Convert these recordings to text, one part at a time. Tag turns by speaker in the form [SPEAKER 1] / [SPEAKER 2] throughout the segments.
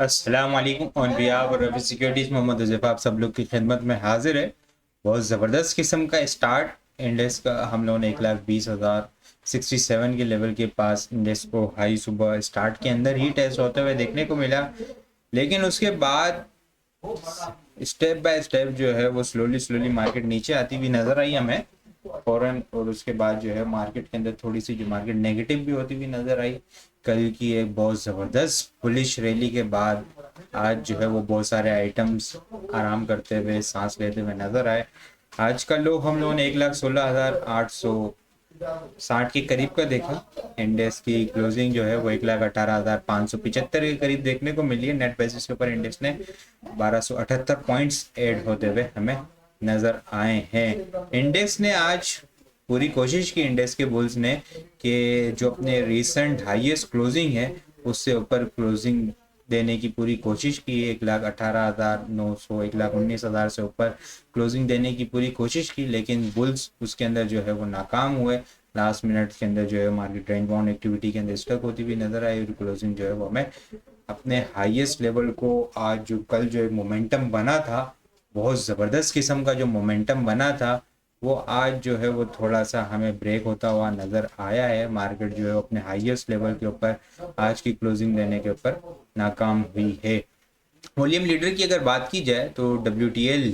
[SPEAKER 1] अस्सलाम वालेकुम on behalf और रवि सिक्योरिटीज मोहम्मद हुज़ैफा आप सब लोग की खिदमत में हाजिर है। बहुत ज़बरदस्त किस्म का स्टार्ट इंडेक्स का हम लोगों ने 1,20,000 67 के लेवल के पास इंडेक्स को हाई सुबह स्टार्ट के अंदर ही टेस्ट होते हुए देखने को मिला, लेकिन उसके बाद स्टेप बाय स्टेप जो है वो स्लोली स्लोली मार्केट नीचे आती हुई नज़र आई हमें फौरन। और उसके बाद जो है मार्केट के अंदर थोड़ी सी जो मार्केट नेगेटिव भी होती हुई नज़र आई। कल की एक बहुत ज़बरदस्त बुलिश रैली के बाद आज जो है वो बहुत सारे आइटम्स आराम करते हुए सांस लेते हुए नज़र आए। आज का लो हम लोगों ने 1,16,860 के करीब का देखा। इंडेक्स की क्लोजिंग जो है वो 1,18,575 के करीब देखने को मिली है। नेट बेसिस के ऊपर इंडेक्स ने 1278 पॉइंट्स ऐड होते हुए हमें नज़र आए हैं। इंडेक्स ने आज पूरी कोशिश की, इंडेक्स के बुल्स ने, कि जो अपने रिसेंट हाईएस्ट क्लोजिंग है उससे ऊपर क्लोजिंग देने की पूरी कोशिश की। 1,18,900 1,19,000 से ऊपर क्लोजिंग देने की पूरी कोशिश की, लेकिन बुल्स उसके अंदर जो है वो नाकाम हुए। लास्ट मिनट के अंदर जो है मार्केट रेंज बाउंड एक्टिविटी के अंदर स्टक होती हुई नजर आई और क्लोजिंग जो है वो हमें अपने हाईएस्ट लेवल को आज जो कल जो एक मोमेंटम बना था, बहुत ज़बरदस्त किस्म का जो मोमेंटम बना था, वो आज जो है वो थोड़ा सा हमें ब्रेक होता हुआ नज़र आया है। मार्केट जो है अपने हाईएस्ट लेवल के ऊपर आज की क्लोजिंग देने के ऊपर नाकाम हुई है। वॉल्यूम लीडर की अगर बात की जाए तो WTL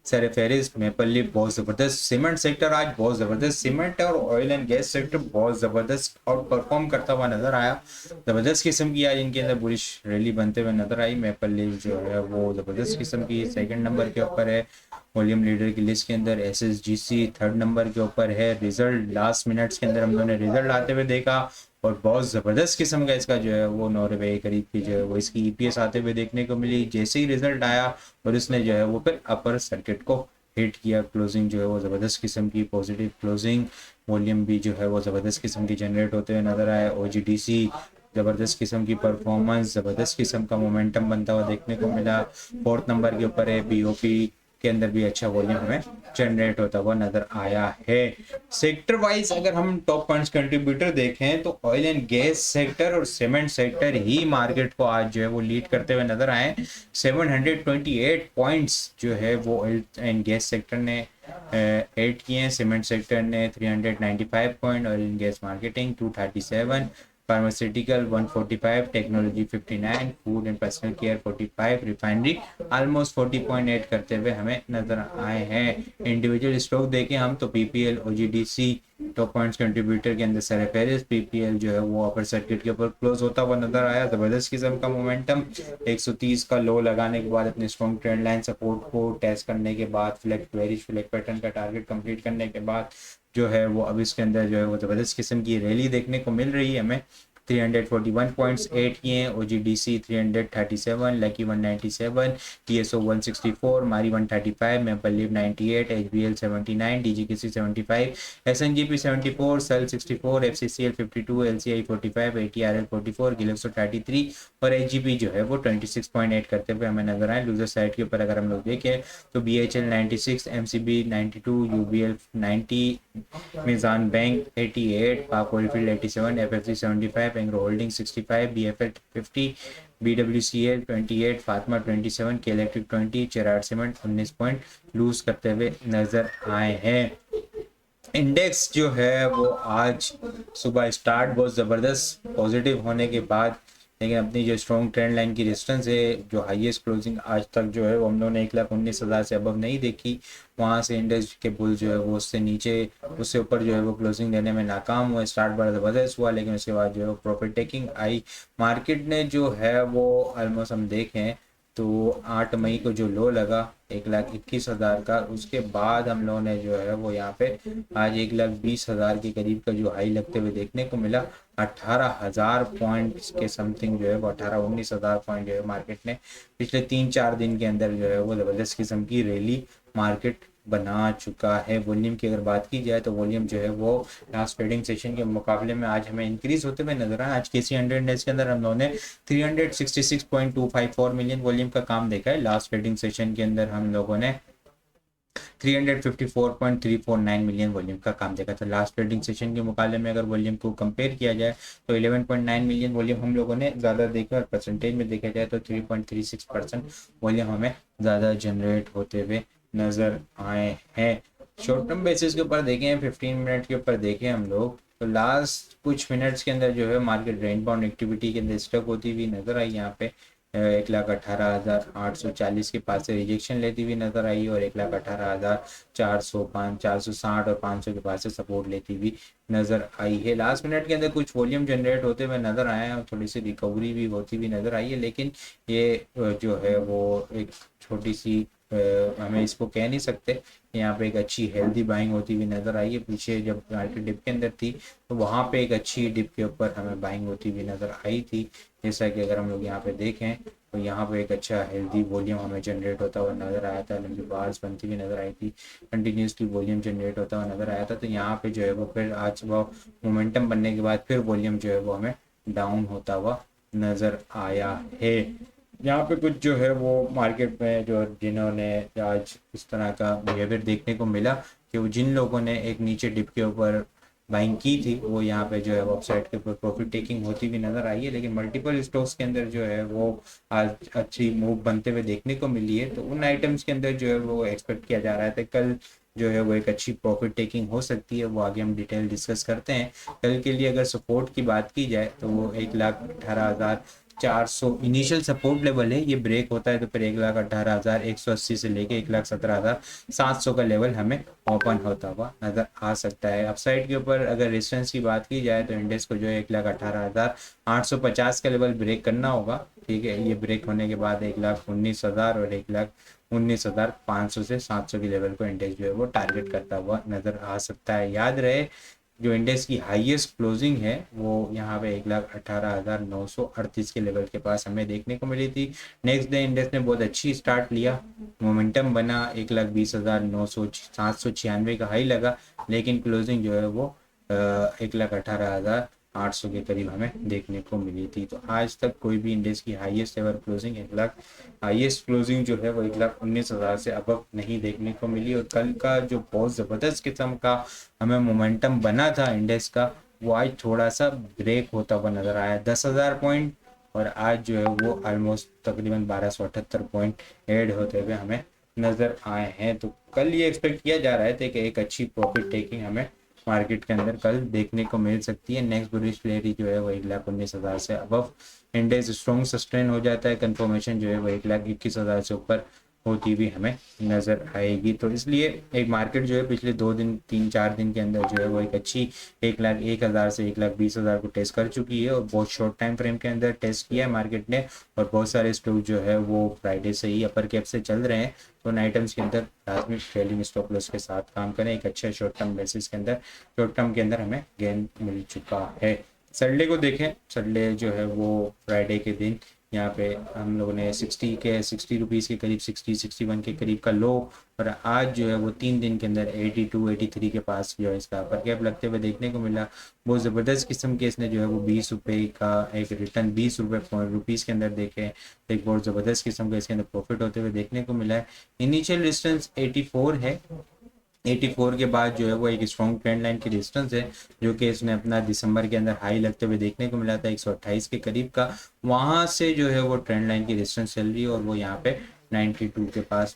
[SPEAKER 1] सर फेरिस्त मेपल लीफ बहुत ज़बरदस्त। सीमेंट सेक्टर आज बहुत ज़बरदस्त, सीमेंट और ऑयल एंड गैस सेक्टर बहुत ज़बरदस्त और परफॉर्म करता हुआ नज़र आया। ज़बरदस्त किस्म की आज इनके अंदर बुलिश रैली बनते हुए नज़र आई। मेपल लीफ जो है वो ज़बरदस्त किस्म की सेकंड नंबर के ऊपर है वॉल्यूम लीडर की लिस्ट के अंदर। SSGC थर्ड नंबर के ऊपर है। रिजल्ट लास्ट मिनट्स के अंदर हम लोगों ने रिजल्ट आते हुए देखा और बहुत ज़बरदस्त किस्म का इसका जो है वो 9 रुपये के करीब की जो है वो इसकी EPS आते हुए देखने को मिली। जैसे ही रिजल्ट आया और इसने जो है वो फिर अपर सर्किट को हिट किया। क्लोजिंग जो है वो ज़बरदस्त किस्म की पॉजिटिव क्लोजिंग, वॉल्यूम भी जो है वो ज़बरदस्त किस्म की जनरेट होते हुए नज़र आए। OGDC ज़बरदस्त किस्म की परफॉर्मेंस, ज़बरदस्त किस्म का मोमेंटम बनता हुआ देखने को मिला। फोर्थ नंबर के ऊपर है। BOP के अंदर भी अच्छा वॉल्यूम हमें जनरेट होता हुआ नजर आया है। सेक्टर वाइज अगर हम टॉप पॉइंट्स कंट्रीब्यूटर देखें तो ऑयल एंड गैस सेक्टर और सीमेंट सेक्टर ही मार्केट को आज जो है वो लीड करते हुए नजर आए। 728 पॉइंट्स जो है वो ऑयल एंड गैस सेक्टर ने ऐड किए हैं। सीमेंट सेक्टर ने 395 point, oil and gas marketing 237, pharmaceutical 145, technology 59, food and personal care 45, refinery almost 40.8 करते हुए हमें नजर आए हैं। इंडिविजुअल स्टॉक देखें हम तो PPL OGDC top points contributor के अंदर सर फेरिस। PPL जो है वो अपर सर्किट के ऊपर क्लोज होता हुआ नजर आया। जबरदस्त किस्म का मोमेंटम 130 का लो लगाने के बाद अपने स्ट्रॉन्ग ट्रेंड लाइन सपोर्ट को टेस्ट करने के बाद फ्लैग बेरिश फ्लैग पैटर्न का टारगेट कंप्लीट करने के बाद जो है वो अब इसके अंदर जो है वो ज़बरदस्त किस्म की रैली देखने को मिल रही है हमें। 341 पॉइंट्स ऐड किए हैं। OGDC 337, lucky 197, TSO 164, Mari 135, Maple Leaf 98, HBL 79, DGKC 75, SNGP 74, सेल 64, FCCL 52, LCI 45, ATRL 44, गिलेक्सो 33 और HGP जो है वो 26.8 करते हुए हमें नजर आए। लूजर साइड के ऊपर अगर हम लोग देखें तो BHL 96, MCB 92, UBL 90, मिजान बैंक 88, पाक ओलफील्ड 87, FFC 75, Engro holding 65, BFL 50, BWCL 28, Fatima 27, के इलेक्ट्रिक 20, चेराड सीमेंट 19 पॉइंट लूज करते हुए नजर आए हैं। इंडेक्स जो है वो आज सुबह स्टार्ट बहुत ज़बरदस्त पॉजिटिव होने के बाद, लेकिन अपनी जो स्ट्रॉन्ग ट्रेंड लाइन की डिस्टेंस है, जो हाईएस्ट क्लोजिंग आज तक जो है वो हम लोगों ने 1,19,000 से अबव नहीं देखी। वहाँ से इंडेक्स के बुल जो है वो उससे नीचे उससे ऊपर जो है वो क्लोजिंग देने में नाकाम हुआ। स्टार्ट बड़ा ज़बरदस्त हुआ लेकिन उसके बाद जो है वो प्रॉफिट टेकिंग आई। मार्केट ने जो है वो ऑलमोस्ट हम देखें तो 8 मई को जो लो लगा 1,21,000 का, उसके बाद हम लोगों ने जो है वो यहाँ पे आज 1,20,000 के करीब का जो हाई लगते हुए देखने को मिला। 18,000 पॉइंट्स के समथिंग जो है वो 18-19,000 पॉइंट जो है मार्केट ने पिछले 3-4 दिन के अंदर जो है वो ज़बरदस्त किस्म की रैली मार्केट बना चुका है। वॉल्यूम की अगर बात की जाए तो वॉल्यूम जो है वो लास्ट ट्रेडिंग सेशन के मुकाबले में आज हमें इंक्रीज होते हुए नजर आया। आज KC 100 इंडेक्स के अंदर हम लोगों ने 366.254 मिलियन वॉल्यूम का काम देखा है। लास्ट ट्रेडिंग सेशन के अंदर हम लोगों ने 354.349 मिलियन वॉल्यूम का काम देखा था। लास्ट ट्रेडिंग सेशन के मुकाबले में अगर वॉल्यूम को कंपेयर किया जाए तो 11.9 मिलियन वॉल्यूम हम लोगों ने ज़्यादा देखा, और परसेंटेज में देखा जाए तो 3.36% वॉल्यूम हमें ज़्यादा जनरेट होते हुए नज़र आए हैं। शॉर्ट टर्म बेसिस के ऊपर देखें, 15 मिनट के ऊपर देखें हम लोग, तो लास्ट कुछ मिनट्स के अंदर जो है मार्केट रेंज बाउंड एक्टिविटी के अंदर स्टक होती हुई नजर आई। यहाँ पे 1,18,840 के पास से रिजेक्शन लेती हुई नजर आई, और 1,18,400, 460 और 500 के पास से सपोर्ट लेती हुई नजर आई है। लास्ट मिनट के अंदर कुछ वॉल्यूम जनरेट होते हुए नजर आए हैं और थोड़ी सी रिकवरी भी होती हुई नजर आई है, लेकिन ये जो है वो एक छोटी सी हमें इसको कह नहीं सकते। यहाँ पे एक अच्छी हेल्दी बाइंग होती हुई नजर आई है। पीछे जब मार्केट डिप के अंदर थी तो वहाँ पे एक अच्छी डिप के ऊपर हमें बाइंग होती हुई नजर आई थी। जैसा कि अगर हम लोग यहाँ पे देखें तो यहाँ पे एक अच्छा हेल्दी वॉल्यूम हमें जनरेट होता हुआ नजर आया था, लंबी बार्स बनती हुई नजर आई थी, कंटिन्यूसली वॉल्यूम जनरेट होता हुआ नजर आया था। तो यहाँ पे जो है वो फिर आज वो मोमेंटम बनने के बाद फिर वॉल्यूम जो है वो हमें डाउन होता हुआ नजर आया है। यहाँ पे कुछ जो है वो मार्केट में जो जिन्होंने आज इस तरह का बिहेवियर देखने को मिला कि वो जिन लोगों ने एक नीचे डिप के ऊपर बाइंग की थी वो यहाँ पे जो है वेबसाइट के ऊपर प्रॉफिट टेकिंग होती हुई नजर आई है, लेकिन मल्टीपल स्टॉक्स के अंदर जो है वो आज अच्छी मूव बनते हुए देखने को मिली है। तो उन आइटम्स के अंदर जो है वो एक्सपेक्ट किया जा रहा था कल जो है वो एक अच्छी प्रॉफिट टेकिंग हो सकती है, वो आगे हम डिटेल डिस्कस करते हैं। कल के लिए अगर सपोर्ट की बात की जाए तो वो 1,18,400 इनिशियल सपोर्ट लेवल है, ये ब्रेक होता है तो फिर 1,18,180 से लेके 1,17,700 का लेवल हमें ओपन होता हुआ नजर आ सकता है। अपसाइड के ऊपर अगर रेजिस्टेंस की बात की जाए तो इंडेक्स को जो है 1,18,850 का लेवल ब्रेक करना होगा। ठीक है, ये ब्रेक होने के बाद 1,19,000 और 1,19,500 से 700 के लेवल को इंडेक्स जो है वो टारगेट करता हुआ नजर आ सकता है। याद रहे जो इंडेक्स की हाईएस्ट क्लोजिंग है वो यहाँ पे 1,18,938 के लेवल के पास हमें देखने को मिली थी। नेक्स्ट डे इंडेक्स ने बहुत अच्छी स्टार्ट लिया, मोमेंटम बना, 1,20,796 का हाई लगा, लेकिन क्लोजिंग जो है वो 1,18,800 के करीब हमें देखने को मिली थी। तो आज तक कोई भी इंडेक्स की highest ever closing highest closing जो है वो 1,19,000 से अब नहीं देखने को मिली। और कल का जो बहुत ज़बरदस्त किस्म का हमें मोमेंटम बना था इंडेक्स का, वो आज थोड़ा सा ब्रेक होता हुआ नजर आया, 10,000 पॉइंट, और आज जो है वो ऑलमोस्ट तकरीबन 1,278 पॉइंट ऐड होते हुए हमें नजर आए हैं। तो कल ये एक्सपेक्ट किया जा रहा है कि एक अच्छी प्रॉफिट टेकिंग हमें मार्केट के अंदर कल देखने को मिल सकती है। नेक्स्ट बुलिश फ्लेयरी जो है वो 1,19,000 से अबव इंडेक्स स्ट्रॉन्ग सस्टेन हो जाता है, कंफर्मेशन जो है वो 1,21,000 से ऊपर होती हुई हमें नजर आएगी। तो इसलिए एक मार्केट जो है पिछले 2 दिन 3-4 दिन के अंदर जो है वो एक अच्छी 1,01,000 से 1,20,000 को टेस्ट कर चुकी है, और बहुत शॉर्ट टाइम फ्रेम के अंदर टेस्ट किया है मार्केट ने, और बहुत सारे स्टॉक जो है वो फ्राइडे से ही अपर कैप से चल रहे हैं। तो उन आइटम्स के अंदर लाजमी ट्रेलिंग स्टॉप लॉस के साथ काम करें। एक अच्छे शॉर्ट टर्म बेसिस के अंदर शॉर्ट टर्म के अंदर हमें गेन मिल चुका है। संडे को देखें, संडे जो है वो फ्राइडे के दिन यहाँ पे हम लोगों ने 60 रुपीज़ के करीब 61 के करीब का लो, और आज जो है वो 3 दिन के अंदर 83 के पास जो है इसका अपर कैप लगते हुए देखने को मिला। बहुत ज़बरदस्त किस्म के इसने जो है वो 20 रुपये का एक रिटर्न 20 रुपीज़ के अंदर देखे, एक बहुत ज़बरदस्त किस्म का इसके अंदर प्रॉफिट होते हुए देखने को मिला है। इनिशियल डिस्टेंस 84 है, 84 के बाद जो है वो एक स्ट्रॉन्ग ट्रेंड लाइन की डिस्टेंस है, जो कि इसने अपना दिसंबर के अंदर हाई लगते हुए देखने को मिला था 128 के करीब का। वहां से जो है वो ट्रेंड लाइन की डिस्टेंस चल रही है, और वो यहाँ पे 92 के पास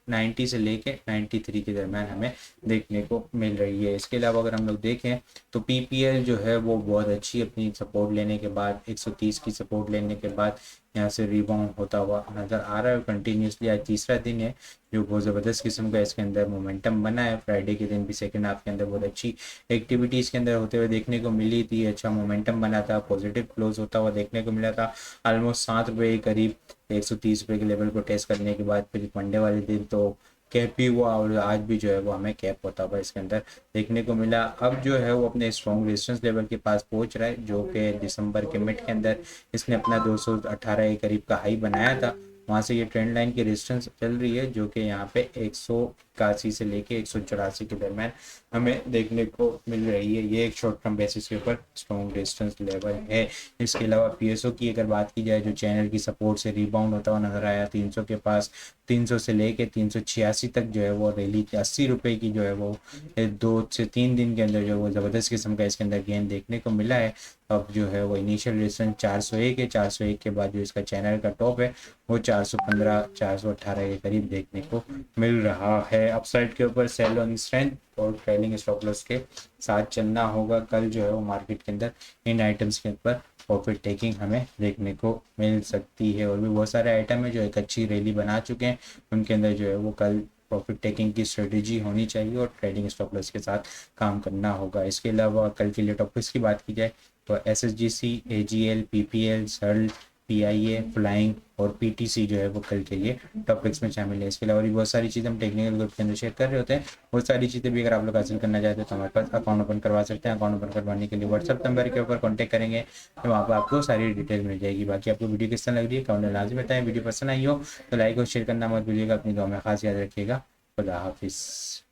[SPEAKER 1] 90 से लेके 93 के दरम्यान हमें देखने को मिल रही है। इसके अलावा अगर हम लोग देखें तो पीपीएल जो है वो बहुत अच्छी अपनी सपोर्ट लेने के बाद 130 की सपोर्ट लेने के बाद यहाँ से रिबाउंड होता हुआ नज़र आ रहा है। कंटिन्यूसली आज तीसरा दिन है जो बहुत ज़बरदस्त किस्म का इसके अंदर मोमेंटम बना है। फ्राइडे के दिन भी सेकंड हाफ के अंदर बहुत अच्छी एक्टिविटी इसके अंदर होते हुए देखने को मिली थी, अच्छा मोमेंटम बना था, पॉजिटिव क्लोज होता हुआ देखने को मिला था। ऑलमोस्ट 7 रुपये के करीब 130 रुपये के लेवल को टेस्ट करने के बाद फिर मंडे वाले दिन तो कैप भी हुआ, और आज भी जो है वो हमें कैप होता हुआ इसके अंदर देखने को मिला। अब जो है वो अपने स्ट्रॉन्ग रेजिस्टेंस लेवल के पास पहुंच रहा है, जो कि दिसंबर के मिड के अंदर इसने अपना 218 के करीब का हाई बनाया था। वहाँ से ये ट्रेंड लाइन की रेजिस्टेंस चल रही है, जो कि यहाँ पे 181 से लेके 184 के दरम्यान हमें देखने को मिल रही है। ये एक शॉर्ट टर्म बेसिस के ऊपर स्ट्रॉन्ग रेजिस्टेंस लेवल है। इसके अलावा पीएसओ की अगर बात की जाए, जो चैनल की सपोर्ट से रिबाउंड होता हुआ नजर आया 300 के पास, 300 से लेके 386 तक जो है वो रैली 80 रुपए की जो है वो 2 से 3 दिन के अंदर जो है वो ज़बरदस्त किस्म का इसके अंदर गेन देखने को मिला है। अब जो है वो इनिशियल रेजिस्टेंस 401 है। 401 के बाद जो इसका चैनल का टॉप है वो 415 418 के करीब देखने को मिल रहा है। अपसाइड के ऊपर सेल ऑन स्ट्रेंथ और ट्रेलिंग स्टॉप लॉस के साथ चलना होगा। कल जो है वो मार्केट के अंदर इन आइटम्स के ऊपर प्रॉफिट टेकिंग हमें देखने को मिल सकती है। और भी बहुत सारे आइटम है जो एक अच्छी रैली बना चुके हैं, उनके अंदर जो है वो कल प्रॉफिट टेकिंग की स्ट्रेटेजी होनी चाहिए और ट्रेडिंग स्टॉप लॉस के साथ काम करना होगा। इसके अलावा कल के लिए टॉपिक्स की बात की जाए तो SSGC, AGL, PPL, Searle, PIA, flying और PTC जो है वो कल के लिए टॉपिक्स में शामिल है। इसके अलावा भी बहुत सारी चीज़ें हम टेक्निकल ग्रुप के अंदर शेयर कर रहे होते हैं। बहुत सारी चीज़ें भी अगर आप लोग हासिल करना चाहते हैं तो हमारे पास अकाउंट ओपन करवा सकते हैं। अकाउंट ओपन करवाने के लिए व्हाट्सअप नंबर के ऊपर कॉन्टैक्ट करेंगे तो वहाँ पर आपको सारी डिटेल मिल जाएगी। बाकी आपको वीडियो किस तरह लग रही है कमेंट में लाजमी बताएं। वीडियो पसंद आई हो तो लाइक और शेयर करना मत भूलिएगा। अपनी दुआ में खास याद रखिएगा। खुदा हाफिज़।